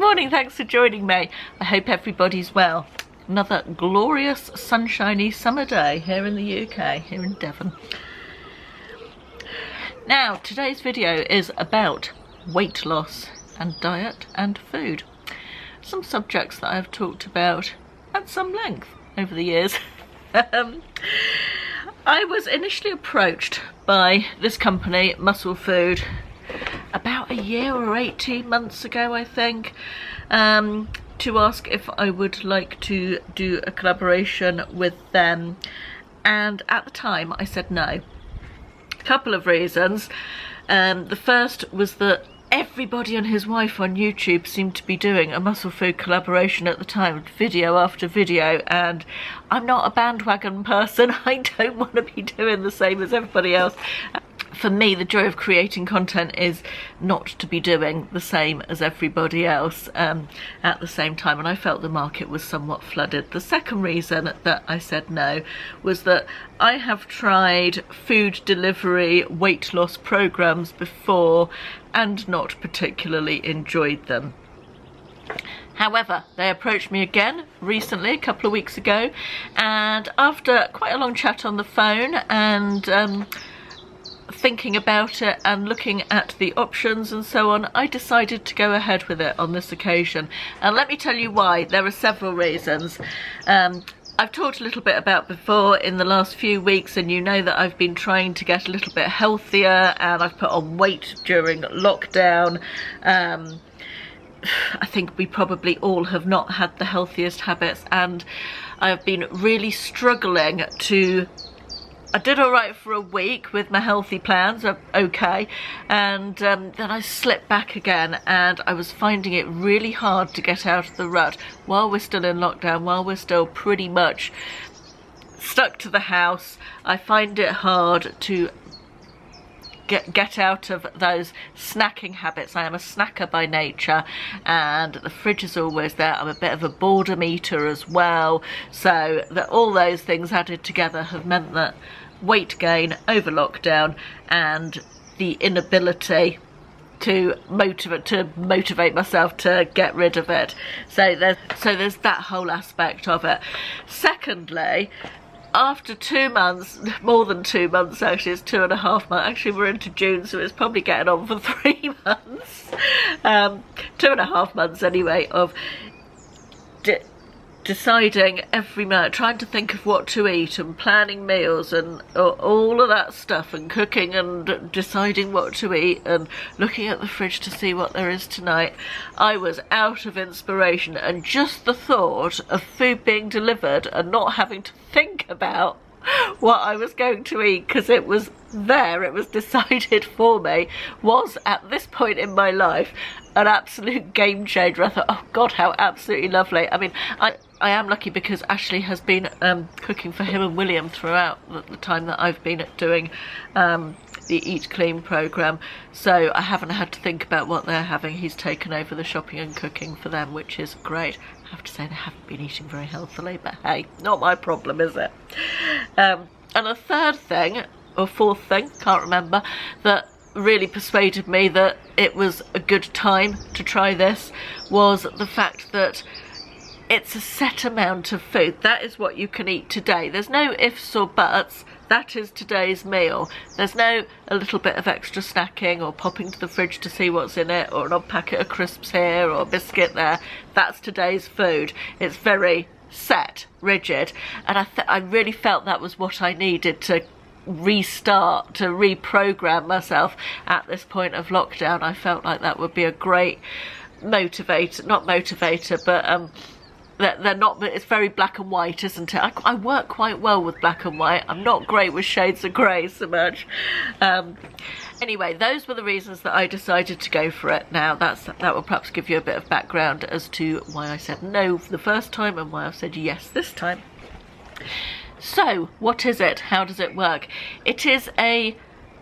morning, thanks for joining me. I hope everybody's well. Another glorious sunshiny summer day here in the UK, here in Devon. Now, today's video is about weight loss and diet and food. Some subjects that I've talked about at some length over the years. I was initially approached by this company, Muscle Food, about a year or 18 months ago, I think, to ask if I would like to do a collaboration with them, and at the time I said no. A couple of reasons. The first was that everybody and his wife on YouTube seemed to be doing a Muscle Food collaboration at the time, video after video, and I'm not a bandwagon person. I don't want to be doing the same as everybody else. For me, the joy of creating content is not to be doing the same as everybody else at the same time, and I felt the market was somewhat flooded. The second reason that I said no was that I have tried food delivery weight loss programs before and not particularly enjoyed them. However, they approached me again recently, a couple of weeks ago, and after quite a long chat on the phone and thinking about it and looking at the options and so on, I decided to go ahead with it on this occasion. And let me tell you why. There are several reasons. I've talked a little bit about before in the last few weeks, and you know that I've been trying to get a little bit healthier, and I've put on weight during lockdown. I think we probably all have not had the healthiest habits, and I have been really struggling to... I did all right for a week with my healthy plans, okay, and then I slipped back again, and I was finding it really hard to get out of the rut while we're still in lockdown, while we're still pretty much stuck to the house. I find it hard to get out of those snacking habits. I am a snacker by nature, and the fridge is always there. I'm a bit of a boredom eater as well, so that all those things added together have meant that weight gain over lockdown and the inability to motivate myself to get rid of it. So there's that whole aspect of it. Secondly, after 2 months, more than 2 months actually, it's 2.5 months, actually we're into June, so it's probably getting on for 3 months, 2.5 months anyway, of deciding every night, trying to think of what to eat and planning meals and all of that stuff, and cooking and deciding what to eat and looking at the fridge to see what there is tonight. I was out of inspiration, and just the thought of food being delivered and not having to think about what I was going to eat because it was there, it was decided for me, was at this point in my life an absolute game changer. I thought, oh God, how absolutely lovely. I mean, I am lucky because Ashley has been cooking for him and William throughout the time that I've been doing the Eat Clean programme, so I haven't had to think about what they're having. He's taken over the shopping and cooking for them, which is great. I have to say they haven't been eating very healthily, but hey, not my problem, is it? And a third thing, or fourth thing, can't remember, that really persuaded me that it was a good time to try this was the fact that it's a set amount of food. That is what you can eat today. There's no ifs or buts. That is today's meal. There's no a little bit of extra snacking or popping to the fridge to see what's in it, or an odd packet of crisps here or a biscuit there. That's today's food. It's very set, rigid, and I really felt that was what I needed to restart, to reprogram myself at this point of lockdown. I felt like that would be a great motivator, not motivator, but they're not, but it's very black and white, isn't it? I work quite well with black and white. I'm not great with shades of grey so much. Anyway, those were the reasons that I decided to go for it. Now that will perhaps give you a bit of background as to why I said no for the first time and why I've said yes this time. So, what is it? How does it work? It is a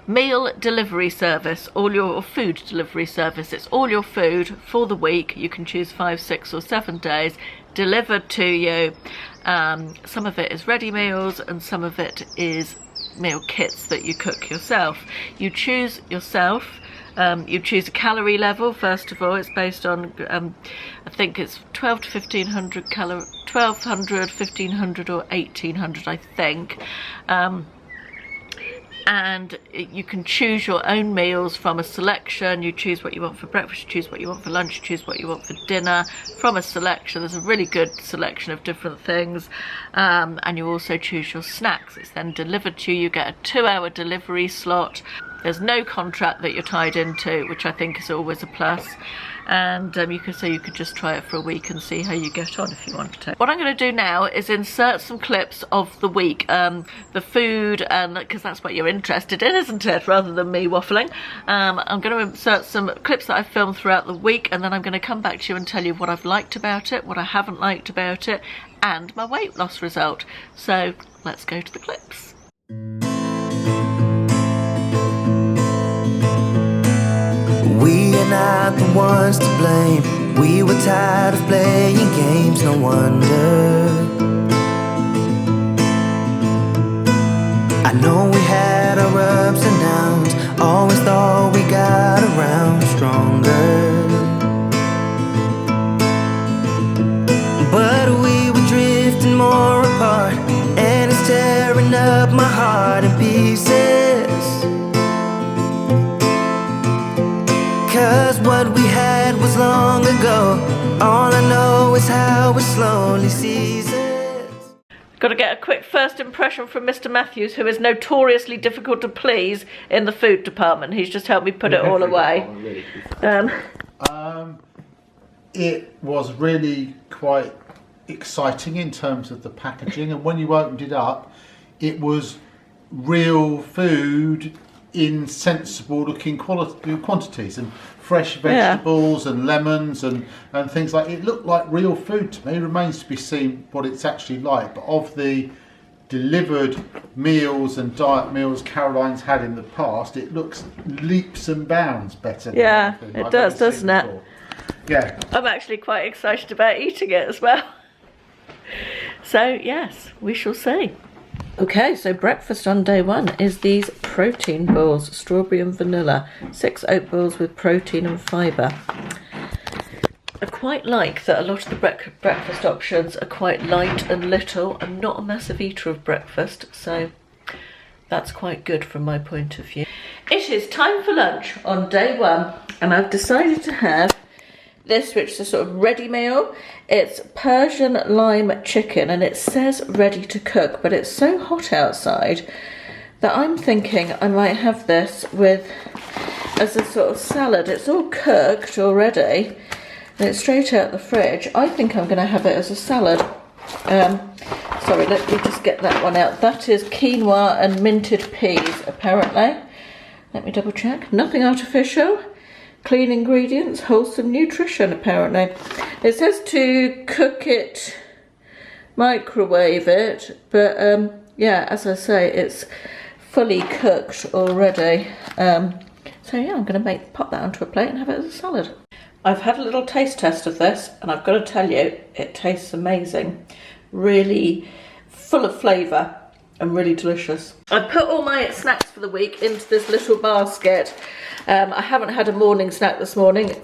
meal delivery service, all your food delivery service. It's all your food for the week. You can choose 5, 6 or 7 days delivered to you. Some of it is ready meals and some of it is meal kits that you cook yourself. You choose yourself You choose a calorie level first of all. It's based on I think it's 12 to 1500 calorie, 1200, 1500 or 1800 I think. And you can choose your own meals from a selection. You choose what you want for breakfast, you choose what you want for lunch, you choose what you want for dinner from a selection. There's a really good selection of different things, and you also choose your snacks. It's then delivered to you. You get a 2-hour delivery slot. There's no contract that you're tied into, which I think is always a plus. And you could just try it for a week and see how you get on if you want to. What I'm going to do now is insert some clips of the week, the food, and because that's what you're interested in, isn't it, rather than me waffling. I'm going to insert some clips that I've filmed throughout the week, and then I'm going to come back to you and tell you what I've liked about it, what I haven't liked about it, and my weight loss result. So let's go to the clips. We are not the ones to blame. We were tired of playing games, no wonder. I know we had our ups and downs, always thought we got around stronger. But we were drifting more apart, and it's tearing up my heart in pieces. 'Cause what we had was long ago. All I know is how it slowly seizes. Got to get a quick first impression from Mr. Matthews, who is notoriously difficult to please in the food department. He's just helped me put it all away. It was really quite exciting in terms of the packaging, and when you opened it up, it was real food in sensible looking quantities, and fresh vegetables and lemons and things like it looked like real food to me. It remains to be seen what it's actually like, but of the delivered meals and diet meals Caroline's had in the past, it looks leaps and bounds better than anything it I've does, ever doesn't seen it? before. Yeah, I'm actually quite excited about eating it as well. So yes, we shall see. Okay, so breakfast on day one is these protein balls, strawberry and vanilla, 6 oat balls with protein and fibre. I quite like that a lot of the breakfast options are quite light and little. I'm not a massive eater of breakfast, so that's quite good from my point of view. It is time for lunch on day one, and I've decided to have this, which is a sort of ready meal. It's Persian lime chicken, and it says ready to cook, but it's so hot outside that I'm thinking I might have this as a sort of salad. It's all cooked already, and it's straight out the fridge. I think I'm going to have it as a salad. Sorry, let me just get that one out. That is quinoa and minted peas, apparently. Let me double check. Nothing artificial. Clean ingredients, wholesome nutrition, apparently. It says to cook it, microwave it, but yeah, as I say, it's fully cooked already. So yeah, I'm going to pop that onto a plate and have it as a salad. I've had a little taste test of this, and I've got to tell you, it tastes amazing. Really full of flavour and really delicious. I put all my snacks for the week into this little basket. I haven't had a morning snack this morning,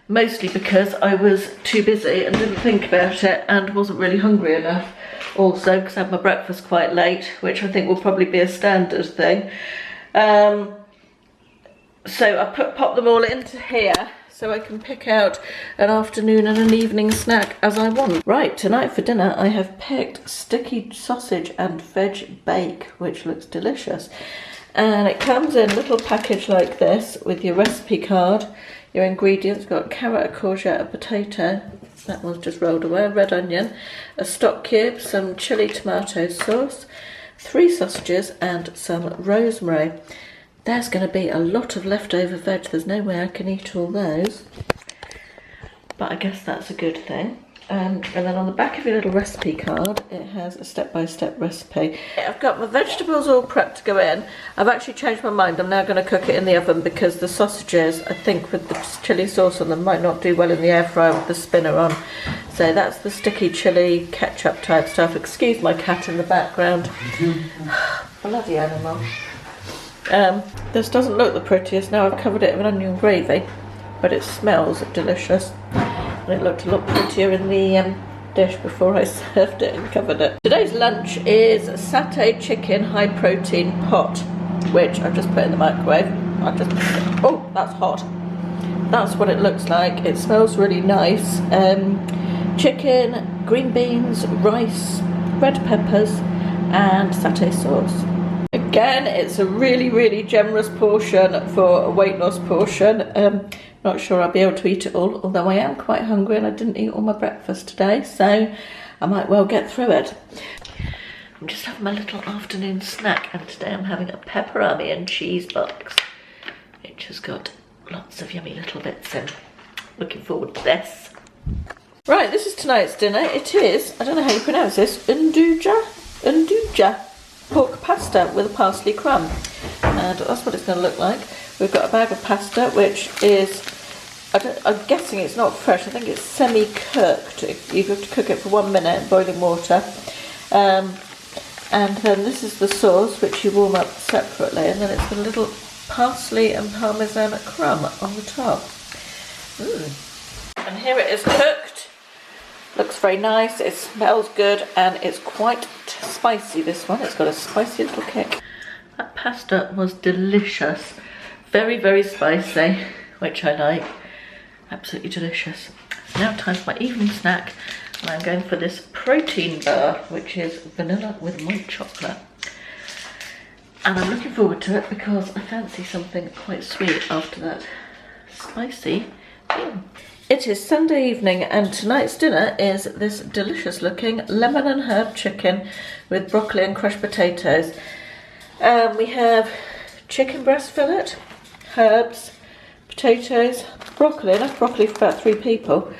mostly because I was too busy and didn't think about it and wasn't really hungry enough. Also, because I had my breakfast quite late, which I think will probably be a standard thing. So I pop them all into here so I can pick out an afternoon and an evening snack as I want. Right, tonight for dinner I have picked sticky sausage and veg bake, which looks delicious. And it comes in a little package like this with your recipe card, your ingredients. Got carrot, a courgette, a potato, that one's just rolled away, a red onion, a stock cube, some chilli tomato sauce, 3 sausages and some rosemary. There's going to be a lot of leftover veg. There's no way I can eat all those, but I guess that's a good thing. And then on the back of your little recipe card, it has a step-by-step recipe. I've got my vegetables all prepped to go in. I've actually changed my mind. I'm now going to cook it in the oven because the sausages, I think with the chilli sauce on them, might not do well in the air fryer with the spinner on. So that's the sticky chilli ketchup type stuff. Excuse my cat in the background. Bloody animal. This doesn't look the prettiest now I've covered it in onion gravy, but it smells delicious. And it looked a lot prettier in the dish before I served it and covered it. Today's lunch is satay chicken high protein pot, which I've just put in the microwave. Oh, that's hot. That's what it looks like. It smells really nice. Chicken, green beans, rice, red peppers and satay sauce. Again, it's a really generous portion for a weight loss portion. Not sure I'll be able to eat it all, although I am quite hungry and I didn't eat all my breakfast today, so I might well get through it. I'm just having my little afternoon snack, and today I'm having a pepperoni and cheese box, which has got lots of yummy little bits in. Looking forward to this. Right, this is tonight's dinner. It is, I don't know how you pronounce this, nduja pork pasta with a parsley crumb. And that's what it's going to look like. We've got a bag of pasta, which is, I'm guessing it's not fresh, I think it's semi-cooked. You have to cook it for 1 minute in boiling water. And then this is the sauce, which you warm up separately, and then it's got a little parsley and parmesan crumb on the top. And here it is cooked. Looks very nice, it smells good, and it's quite spicy, this one. It's got a spicy little kick. That pasta was delicious. Very spicy, which I like. Absolutely delicious. It's now time for my evening snack, and I'm going for this protein bar, which is vanilla with white chocolate. And I'm looking forward to it because I fancy something quite sweet after that spicy meal. It is Sunday evening, and tonight's dinner is this delicious looking lemon and herb chicken with broccoli and crushed potatoes. We have chicken breast fillet, herbs, potatoes, broccoli, enough broccoli for about 3 people,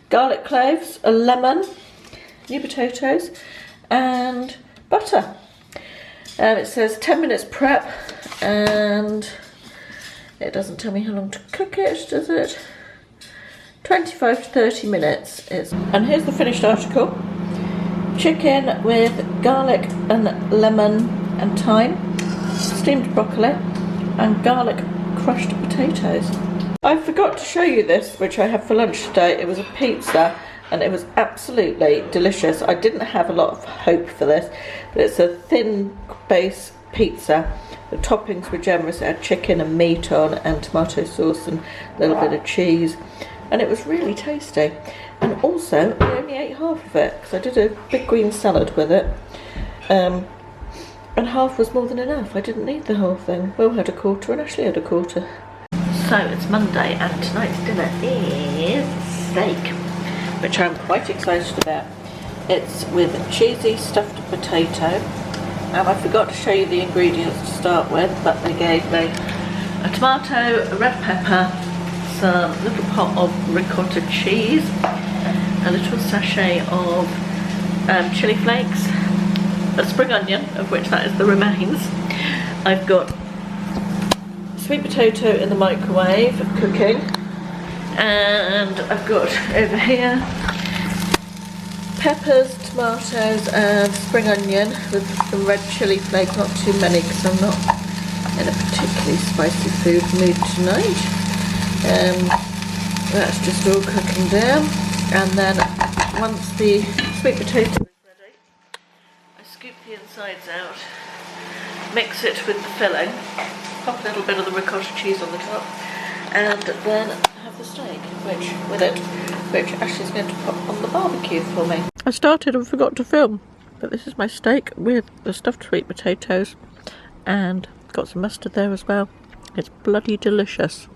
garlic cloves, a lemon, new potatoes and butter. It says 10 minutes prep, and it doesn't tell me how long to cook it, does it? 25 to 30 minutes. And here's the finished article. Chicken with garlic and lemon and thyme, steamed broccoli and garlic crushed potatoes. I forgot to show you this, which I had for lunch today. It was a pizza and it was absolutely delicious. I didn't have a lot of hope for this, but it's a thin base pizza. The toppings were generous. It had chicken and meat on and tomato sauce and a little bit of cheese, and it was really tasty. And also I only ate half of it because I did a big green salad with it, and half was more than enough. I didn't need the whole thing. Will had a quarter and Ashley had a quarter. So it's Monday and tonight's dinner is steak, which I'm quite excited about. It's with cheesy stuffed potato, and I forgot to show you the ingredients to start with, but they gave me a tomato, a red pepper, some little pot of ricotta cheese, a little sachet of chili flakes, a spring onion, of which that is the remains. I've got sweet potato in the microwave cooking, and I've got over here peppers, tomatoes and spring onion with some red chili flakes, not too many because I'm not in a particularly spicy food mood tonight. That's just all cooking down, and then once the sweet potato is ready, I scoop the insides out, mix it with the filling, pop a little bit of the ricotta cheese on the top, and then have the steak, which Ashley's going to pop on the barbecue for me. I started and forgot to film, but this is my steak with the stuffed sweet potatoes, and got some mustard there as well. It's bloody delicious.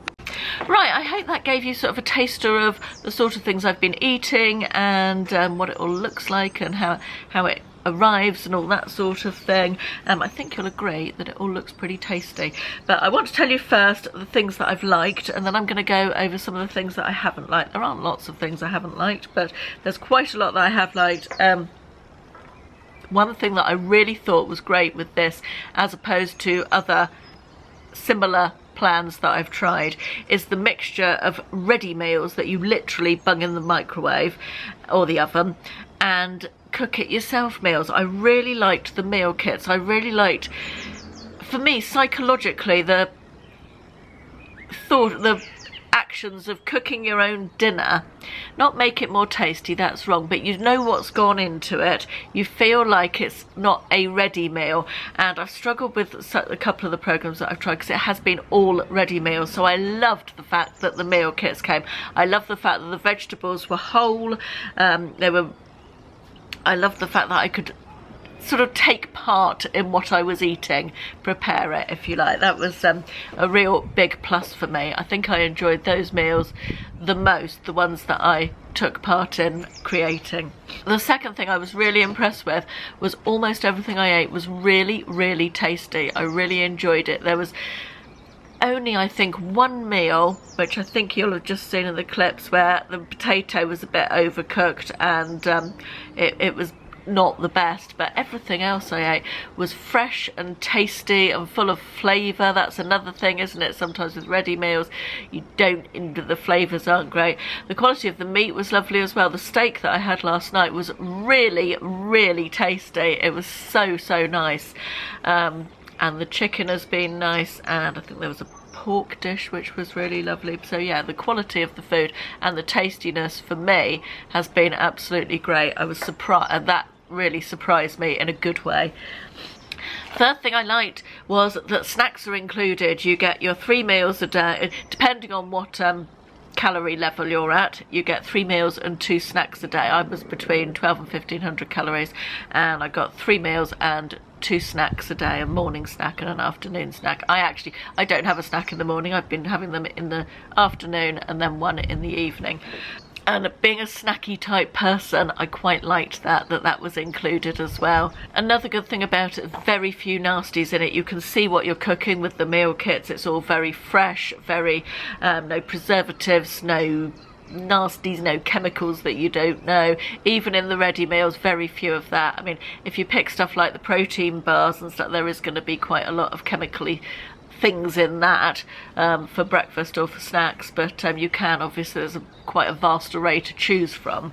Right, I hope that gave you sort of a taster of the sort of things I've been eating, and what it all looks like and how it arrives and all that sort of thing. I think you'll agree that it all looks pretty tasty. But I want to tell you first the things that I've liked, and then I'm going to go over some of the things that I haven't liked. There aren't lots of things I haven't liked, but there's quite a lot that I have liked. One thing that I really thought was great with this, as opposed to other similar plans that I've tried, is the mixture of ready meals that you literally bung in the microwave or the oven and cook it yourself meals. I really liked the meal kits. I really liked for me, psychologically, the actions of cooking your own dinner, not make it more tasty, that's wrong, but you know what's gone into it, you feel like it's not a ready meal. And I've struggled with a couple of the programs that I've tried because it has been all ready meals. So I loved the fact that the meal kits came. I love the fact that the vegetables were whole. I love the fact that I could sort of take part in what I was eating, prepare it, if you like. That was a real big plus for me. I think I enjoyed those meals the most, the ones that I took part in creating. The second thing I was really impressed with was almost everything I ate was really, really tasty. I really enjoyed it. There was only, I think, one meal, which I think you'll have just seen in the clips, where the potato was a bit overcooked and it was not the best, but everything else I ate was fresh and tasty and full of flavour. That's another thing, isn't it? Sometimes with ready meals the flavours aren't great. The quality of the meat was lovely as well. The steak that I had last night was really, really tasty. It was so nice, and the chicken has been nice, and I think there was a pork dish which was really lovely. So yeah, the quality of the food and the tastiness for me has been absolutely great. I was surprised, and that really surprised me in a good way. Third thing I liked was that snacks are included. You get your 3 meals a day, depending on what calorie level you're at. You get 3 meals and 2 snacks a day. I was between 12 and 1500 calories, and I got 3 meals and 2 snacks a day, a morning snack and an afternoon snack. I don't have a snack in the morning. I've been having them in the afternoon and then one in the evening. And being a snacky type person, I quite liked that was included as well. Another good thing about it, very few nasties in it. You can see what you're cooking with the meal kits. It's all very fresh, very no preservatives, no nasties, no chemicals that you don't know. Even in the ready meals, very few of that. I mean, if you pick stuff like the protein bars and stuff, there is going to be quite a lot of chemically things in that for breakfast or for snacks, but you can, obviously there's quite a vast array to choose from.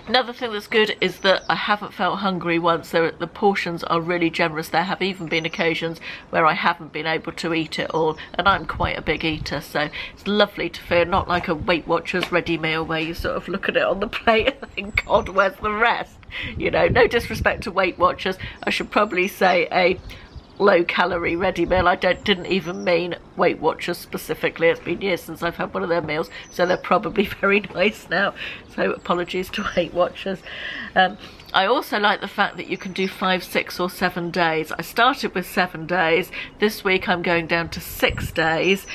Another thing that's good is that I haven't felt hungry once. The portions are really generous. There have even been occasions where I haven't been able to eat it all, and I'm quite a big eater, so it's lovely to feel not like a Weight Watchers ready meal where you sort of look at it on the plate and think, God, where's the rest? You know, no disrespect to Weight Watchers, I should probably say a low-calorie ready meal. I didn't even mean Weight Watchers specifically. It's been years since I've had one of their meals, so they're probably very nice now, so apologies to Weight Watchers. I also like the fact that you can do 5, 6 or 7 days. I started with 7 days. This week I'm going down to 6 days.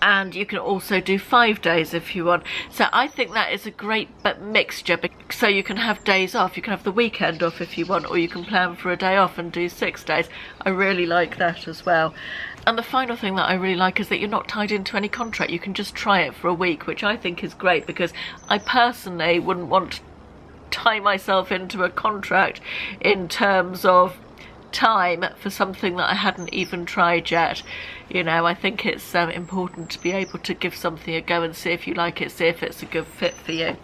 And you can also do 5 days if you want. So I think that is a great mixture. So you can have days off. You can have the weekend off if you want, or you can plan for a day off and do 6 days. I really like that as well. And the final thing that I really like is that you're not tied into any contract. You can just try it for a week, which I think is great, because I personally wouldn't want to tie myself into a contract in terms of time for something that I hadn't even tried yet. You know, I think it's important to be able to give something a go and see if you like it, see if it's a good fit for you.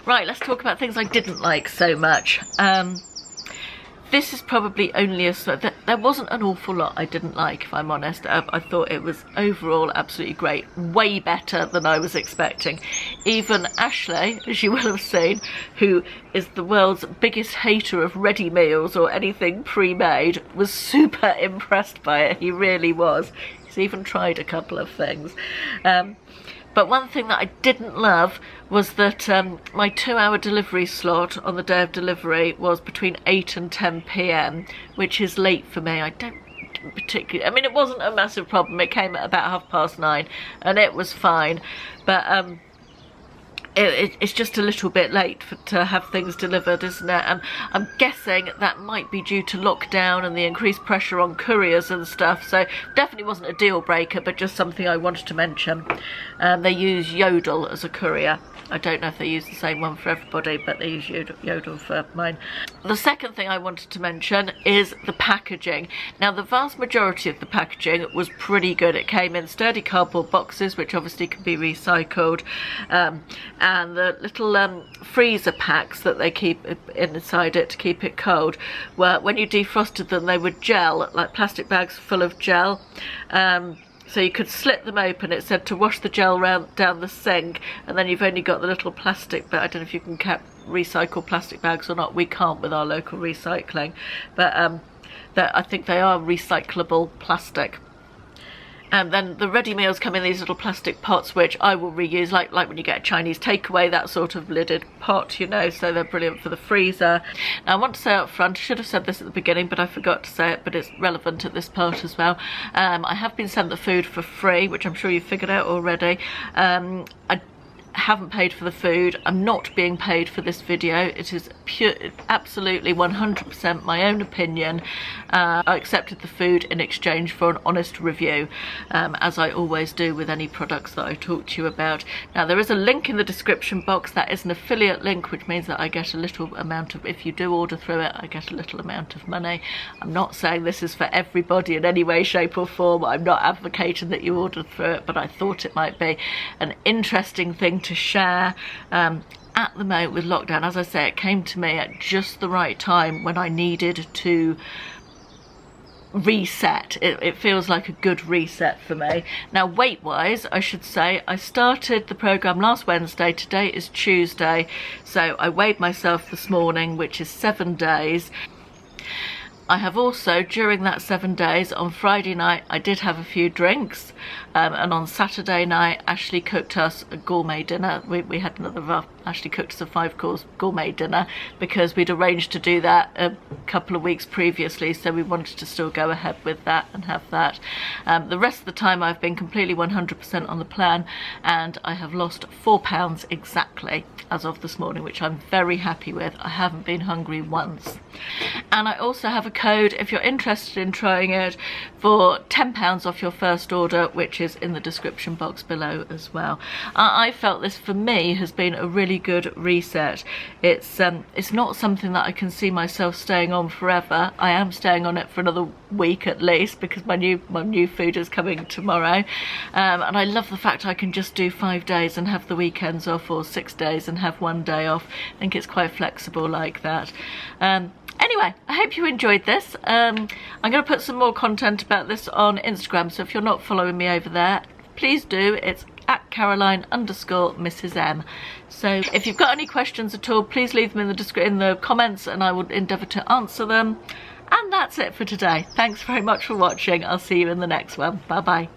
Right, let's talk about things I didn't like so much. This is probably only there wasn't an awful lot I didn't like, if I'm honest. I thought it was overall absolutely great, way better than I was expecting. Even Ashley, as you will have seen, who is the world's biggest hater of ready meals or anything pre-made, was super impressed by it. He really was. He's even tried a couple of things. But one thing that I didn't love was that my 2-hour delivery slot on the day of delivery was between 8 and 10 p.m, which is late for me. I don't particularly, I mean, it wasn't a massive problem. It came at about 9:30 and it was fine. But it's just a little bit late to have things delivered, isn't it? And I'm guessing that might be due to lockdown and the increased pressure on couriers and stuff. So definitely wasn't a deal breaker, but just something I wanted to mention. They use Yodel as a courier. I don't know if they use the same one for everybody, but they use Yodel for mine. The second thing I wanted to mention is the packaging. Now, the vast majority of the packaging was pretty good. It came in sturdy cardboard boxes, which obviously can be recycled, and the little freezer packs that they keep inside it to keep it cold, were, when you defrosted them, they were gel, like plastic bags full of gel. So you could slit them open. It said to wash the gel down the sink, and then you've only got the little plastic, but I don't know if you can recycle plastic bags or not. We can't with our local recycling, but I think they are recyclable plastic. And then the ready meals come in these little plastic pots, which I will reuse, like when you get a Chinese takeaway, that sort of lidded pot, you know, so they're brilliant for the freezer. Now, I want to say up front, I should have said this at the beginning, but I forgot to say it, but it's relevant at this part as well. I have been sent the food for free, which I'm sure you've figured out already. I haven't paid for the food. I'm not being paid for this video. It is pure, absolutely 100% my own opinion. I accepted the food in exchange for an honest review, as I always do with any products that I talk to you about. Now, there is a link in the description box. That is an affiliate link, which means that I get a little amount of, if you do order through it, I get a little amount of money. I'm not saying this is for everybody in any way, shape or form. I'm not advocating that you order through it, but I thought it might be an interesting thing to share. At the moment with lockdown, as I say, it came to me at just the right time when I needed to reset. It feels like a good reset for me. Now, weight wise, I should say, I started the program last Wednesday. Today is Tuesday, so I weighed myself this morning, which is 7 days. I have also, during that 7 days, on Friday night I did have a few drinks, and on Saturday night Ashley cooked us a gourmet dinner. We had another, Ashley cooked us a 5-course gourmet dinner because we'd arranged to do that a couple of weeks previously, so we wanted to still go ahead with that and have that. The rest of the time I've been completely 100% on the plan, and I have lost 4 pounds exactly as of this morning, which I'm very happy with. I haven't been hungry once. And I also have a code if you're interested in trying it for £10 off your first order, which is in the description box below as well. I felt this for me has been a really good reset. It's not something that I can see myself staying on forever. I am staying on it for another week at least, because my new food is coming tomorrow, and I love the fact I can just do 5 days and have the weekends off, or 6 days and have 1 day off. I think it's quite flexible like that. Anyway, I hope you enjoyed this. I'm going to put some more content about this on Instagram, so if you're not following me over there, please do. It's at Caroline_Mrs M. So if you've got any questions at all, please leave them in the comments, and I will endeavour to answer them. And that's it for today. Thanks very much for watching. I'll see you in the next one. Bye bye.